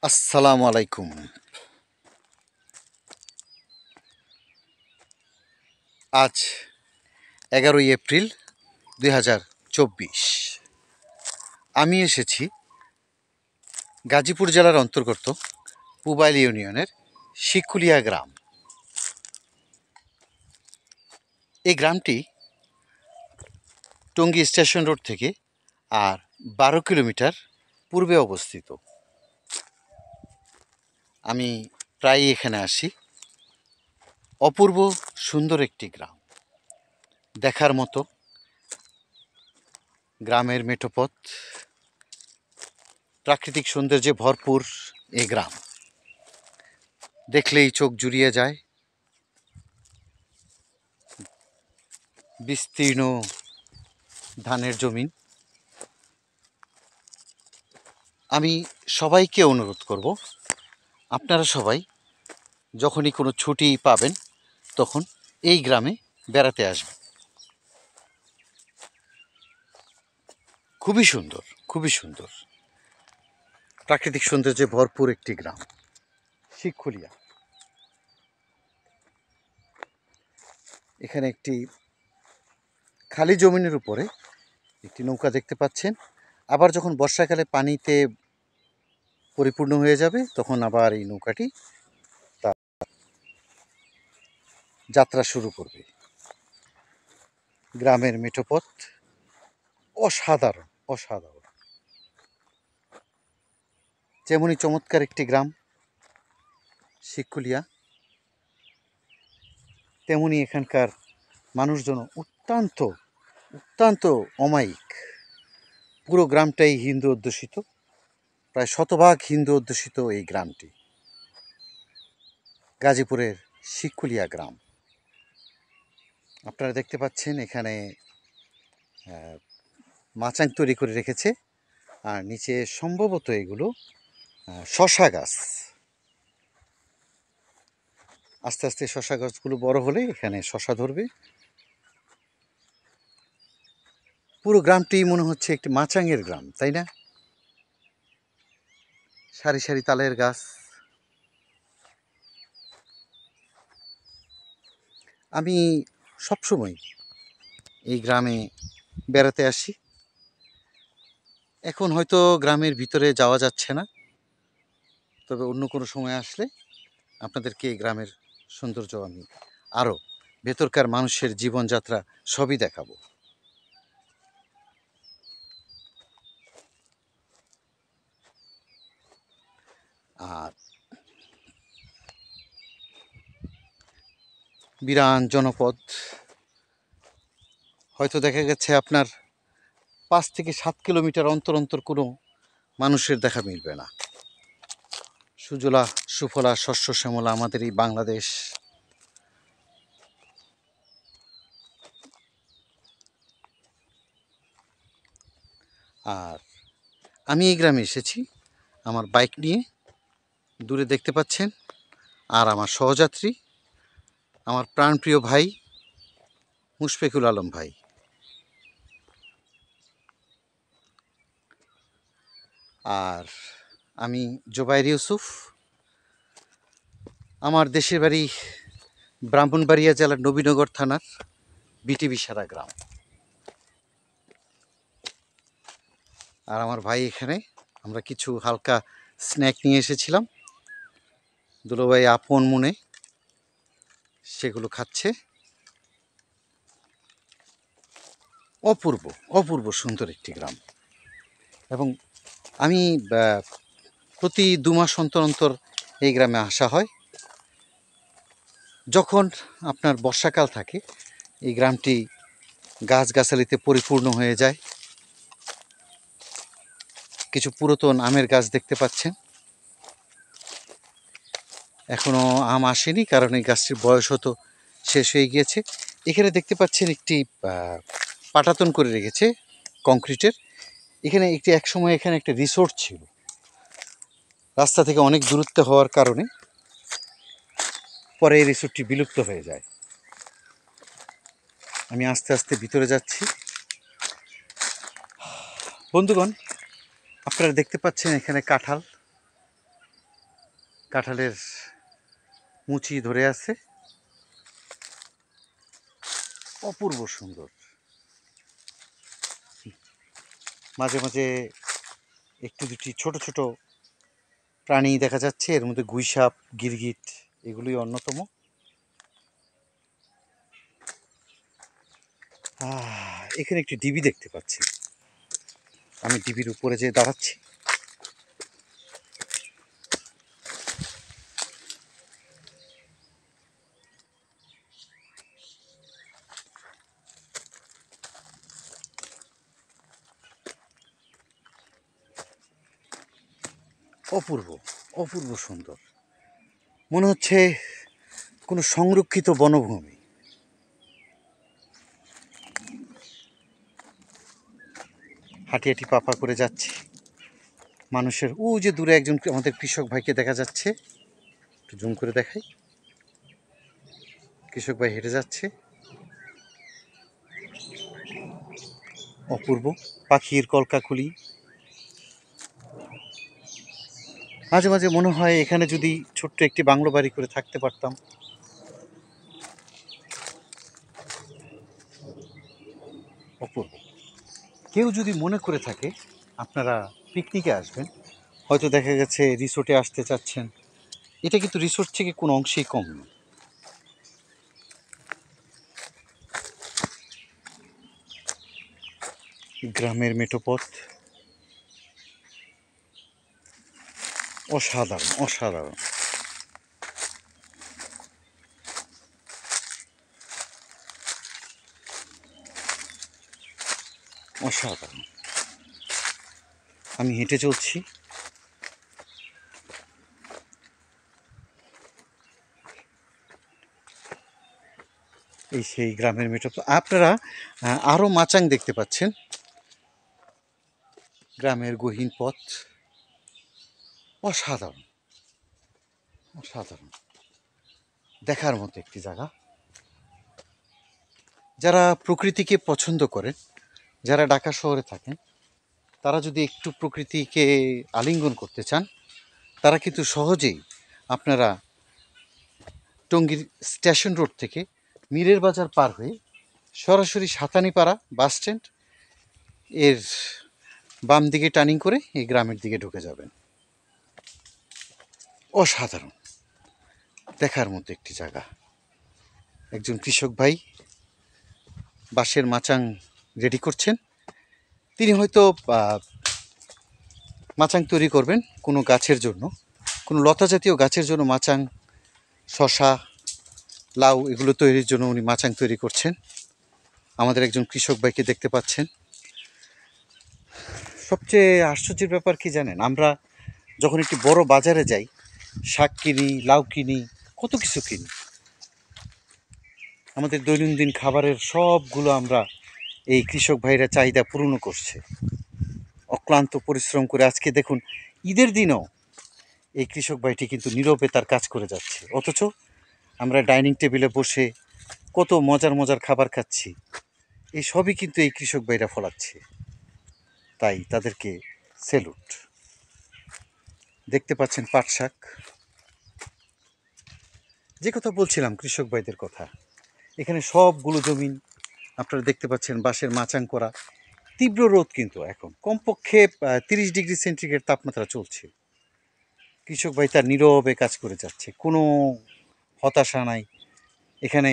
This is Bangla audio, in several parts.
আসসালামু আলাইকুম। আজ 11ই এপ্রিল 2024। আমি এসেছি গাজীপুর জেলার অন্তর্গত পুবাইল ইউনিয়নের শিকুলিয়া গ্রাম। এই গ্রামটি টঙ্গী স্টেশন রোড থেকে আর 12 কিলোমিটার পূর্বে অবস্থিত। আমি প্রায়ই এখানে আসি। অপূর্ব সুন্দর একটি গ্রাম, দেখার মতো। গ্রামের মেঠোপথ, প্রাকৃতিক সৌন্দর্যে ভরপুর এই গ্রাম। দেখলেই চোখ জুড়িয়ে যায়। বিস্তীর্ণ ধানের জমি। আমি সবাইকে অনুরোধ করব, আপনারা সবাই যখনই কোনো ছুটি পাবেন তখন এই গ্রামে বেড়াতে আসবেন। খুবই সুন্দর, খুবই সুন্দর, প্রাকৃতিক সৌন্দর্যে ভরপুর একটি গ্রাম শিকুলিয়া। এখানে একটি খালি জমিনের উপরে একটি নৌকা দেখতে পাচ্ছেন। আবার যখন বর্ষাকালে পানিতে পরিপূর্ণ হয়ে যাবে তখন আবার এই নৌকাটি তার যাত্রা শুরু করবে। গ্রামের মেঠোপথ অসাধারণ, অসাধারণ। যেমনই চমৎকার একটি গ্রাম শিকুলিয়া, তেমনি এখানকার মানুষজন অত্যন্ত অত্যন্ত অমায়িক। পুরো গ্রামটাই হিন্দু অধ্যুষিত, প্রায় শতভাগ হিন্দু অধ্যুষিত এই গ্রামটি, গাজীপুরের শিকুলিয়া গ্রাম। আপনারা দেখতে পাচ্ছেন এখানে মাচাং তৈরি করে রেখেছে, আর নিচে সম্ভবত এগুলো শশা গাছ। আস্তে আস্তে শশা গাছগুলো বড় হলে এখানে শশা ধরবে। পুরো গ্রামটি মনে হচ্ছে একটি মাচাঙের গ্রাম, তাই না? সারি সারি তালের গাছ। আমি সবসময় এই গ্রামে বেড়াতে আসি। এখন হয়তো গ্রামের ভিতরে যাওয়া যাচ্ছে না, তবে অন্য কোনো সময় আসলে আপনাদেরকে এই গ্রামের সৌন্দর্য আমি আরও, ভেতরকার মানুষের জীবনযাত্রা সবই দেখাবো। আর বিরান জনপদ, হয়তো দেখা গেছে আপনার 5 থেকে 7 কিলোমিটার অন্তর অন্তর কোনো মানুষের দেখা মিলবে না। সুজলা সুফলা শস্য শ্যামলা আমাদের এই বাংলাদেশ। আর আমি এই গ্রামে এসেছি আমার বাইক নিয়ে। দূরে দেখতে পাচ্ছেন আর আমার সহযাত্রী, আমার প্রাণপ্রিয় ভাই মুশফিকুল আলম ভাই। আর আমি জোবাইর ইউসুফ। আমার দেশের বাড়ি ব্রাহ্মণবাড়িয়া জেলার নবীনগর থানার বিটিবিসারা গ্রাম। আর আমার ভাই এখানে, আমরা কিছু হালকা স্ন্যাক নিয়ে এসেছিলাম। দুলোভাই আপন মনে সেগুলো খাচ্ছে। অপূর্ব, অপূর্ব সুন্দর একটি গ্রাম। এবং আমি প্রতি 2 মাস অন্তর অন্তর এই গ্রামে আসা হয়। যখন আপনার বর্ষাকাল থাকে এই গ্রামটি গাছগাছালিতে পরিপূর্ণ হয়ে যায়। কিছু পুরাতন আমের গাছ দেখতে পাচ্ছেন। এখনো আম আসেনি, কারণ এই গাছটির বয়স হতো শেষ হয়ে গিয়েছে। এখানে দেখতে পাচ্ছেন একটি পাটাতন করে রেখেছে কংক্রিটের। এখানে একসময় এখানে একটা রিসোর্ট ছিল। রাস্তা থেকে অনেক দূরত্বে হওয়ার কারণে পরে এই রিসোর্টটি বিলুপ্ত হয়ে যায়। আমি আস্তে আস্তে ভিতরে যাচ্ছি। বন্ধুগণ, আপনারা দেখতে পাচ্ছেন এখানে কাঁঠাল, কাঁঠালের মুচি ধরে আছে, অপূর্ব সুন্দর। মাঝে মাঝে একটু দুটি ছোট ছোট প্রাণী দেখা যাচ্ছে, এর মধ্যে গুইসাপ, গিরগিট এগুলোই অন্যতম। এখানে একটি ডিবি দেখতে পাচ্ছি, আমি ডিবির উপরে যেয়ে দাঁড়াচ্ছি। অপূর্ব, অপূর্ব সুন্দর, মনে হচ্ছে কোনো সংরক্ষিত বনভূমি। হাঁটি হাঁটি পাপা করে যাচ্ছি, মানুষের যে দূরে একজন আমাদের কৃষক ভাইকে দেখা যাচ্ছে, একটু জুম করে দেখাই। কৃষক ভাই হেঁটে যাচ্ছে, অপূর্ব পাখির কলকাকলি। মাঝে মাঝে মনে হয় এখানে যদি ছোট্ট একটি বাংলো বাড়ি করে থাকতে পারতাম। অপূর্ব। কেউ যদি মনে করে থাকে আপনারা পিকনিকে আসবেন, হয়তো দেখা গেছে রিসোর্টে আসতে চাচ্ছেন, এটা কিন্তু রিসোর্ট থেকে কোনো অংশেই কম নয়। গ্রামের মেঠোপথ অসাধারণ, অসাধারণ। অসাধারণ। আমি হেঁটে চলছি, এই সেই গ্রামের মেঠোপথ। আপনারা আরও মাচাং দেখতে পাচ্ছেন, গ্রামের গহীন পথ। অসাধারণ, অসাধারণ, দেখার মতো একটি জায়গা। যারা প্রকৃতিকে পছন্দ করেন, যারা ঢাকা শহরে থাকেন, তারা যদি একটু প্রকৃতিকে আলিঙ্গন করতে চান, তারা কিন্তু সহজেই আপনারা টঙ্গীর স্টেশন রোড থেকে মীরের বাজার পার হয়ে সরাসরি সাতানীপাড়া বাস স্ট্যান্ড এর বাম দিকে টার্নিং করে এই গ্রামের দিকে ঢুকে যাবেন। অসাধারণ, দেখার মতো একটি জায়গা। একজন কৃষক ভাই বাঁশের মাচাং রেডি করছেন। তিনি হয়তো মাচাং তৈরি করবেন কোনো গাছের জন্য, কোনো লতা জাতীয় গাছের জন্য মাচাং, শশা, লাউ এগুলো তৈরির জন্য উনি মাচাং তৈরি করছেন। আমাদের একজন কৃষক ভাইকে দেখতে পাচ্ছেন। সবচেয়ে আশ্চর্যের ব্যাপার কি জানেন, আমরা যখন একটি বড় বাজারে যাই, শাক কিনি, লাউ কিনি, কত কিছু কিনি, আমাদের দৈনন্দিন খাবারের সবগুলো আমরা এই কৃষক ভাইরা চাহিদা পূরণ করছে অক্লান্ত পরিশ্রম করে। আজকে দেখুন ঈদের দিনও এই কৃষক ভাইটি কিন্তু নীরবে তার কাজ করে যাচ্ছে, অথচ আমরা ডাইনিং টেবিলে বসে কত মজার মজার খাবার খাচ্ছি। এই সবই কিন্তু এই কৃষক ভাইরা ফলাচ্ছে, তাই তাদেরকে স্যালুট। দেখতে পাচ্ছেন পাট শাক। যে কথা বলছিলাম কৃষক ভাইদের কথা, এখানে সবগুলো জমিন আপনারা দেখতে পাচ্ছেন বাঁশের মাচাং করা। তীব্র রোদ কিন্তু এখন কমপক্ষে 30 ডিগ্রি সেন্টিগ্রেড তাপমাত্রা চলছে। কৃষক ভাই তার নীরবে কাজ করে যাচ্ছে, কোনো হতাশা নাই। এখানে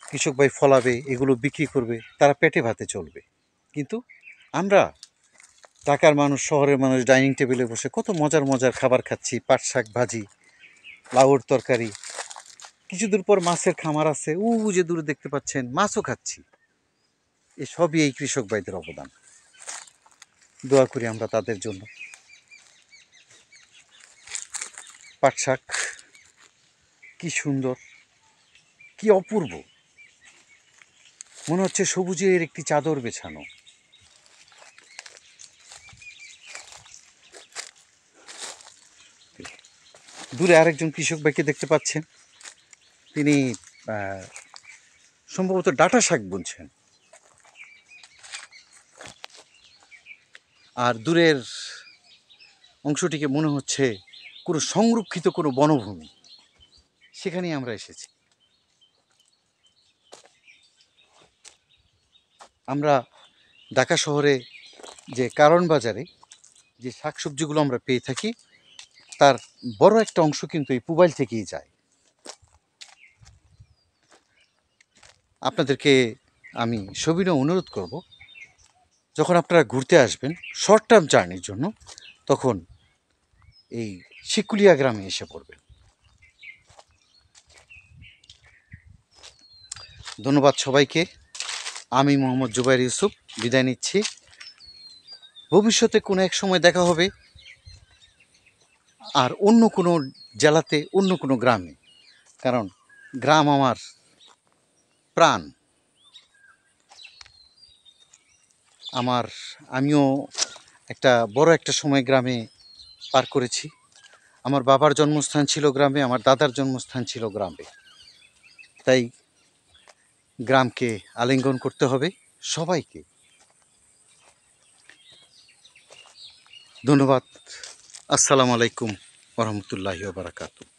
কৃষক ভাই ফলাবে, এগুলো বিক্রি করবে, তারা পেটে ভাতে চলবে। কিন্তু আমরা ঢাকার মানুষ, শহরের মানুষ ডাইনিং টেবিলে বসে কত মজার মজার খাবার খাচ্ছি, পাট শাক ভাজি, লাউর তরকারি। কিছু দূর পর মাছের খামার আছে, যে দূরে দেখতে পাচ্ছেন, মাছও খাচ্ছি। এ সবই এই কৃষক ভাইদের অবদান। দোয়া করি আমরা তাদের জন্য। পাট শাক কি সুন্দর, কি অপূর্ব, মনে হচ্ছে সবুজের একটি চাদর বেছানো। দূরে আরেকজন কৃষক ভাইকে দেখতে পাচ্ছেন, তিনি সম্ভবত ডাঁটা শাক বুনছেন। আর দূরের অংশটিকে মনে হচ্ছে কোনো সংরক্ষিত কোনো বনভূমি, সেখানেই আমরা এসেছি। আমরা ঢাকা শহরে যে কারণ বাজারে যে শাকসবজিগুলো আমরা পেয়ে থাকি, তার বড় একটা অংশ কিন্তু এই পুবাইল থেকেই যায়। আপনাদেরকে আমি সবিনয় অনুরোধ করব, যখন আপনারা ঘুরতে আসবেন শর্ট টার্ম জার্নির জন্য, তখন এই শিকুলিয়া গ্রামে এসে পড়বেন। ধন্যবাদ সবাইকে। আমি মোহাম্মদ জুবাইর ইউসুফ বিদায় নিচ্ছি। ভবিষ্যতে কোনো এক সময় দেখা হবে, আর অন্য কোনো জেলাতে, অন্য কোনো গ্রামে, কারণ গ্রাম আমার প্রাণ। আমিও বড় একটা সময় গ্রামে পার করেছি। আমার বাবার জন্মস্থান ছিল গ্রামে, আমার দাদার জন্মস্থান ছিল গ্রামে। তাই গ্রামকে আলিঙ্গন করতে হবে সবাইকে। ধন্যবাদ। আসসালামু আলাইকুম ওয়া রাহমাতুল্লাহি ওয়া বারাকাতুহু।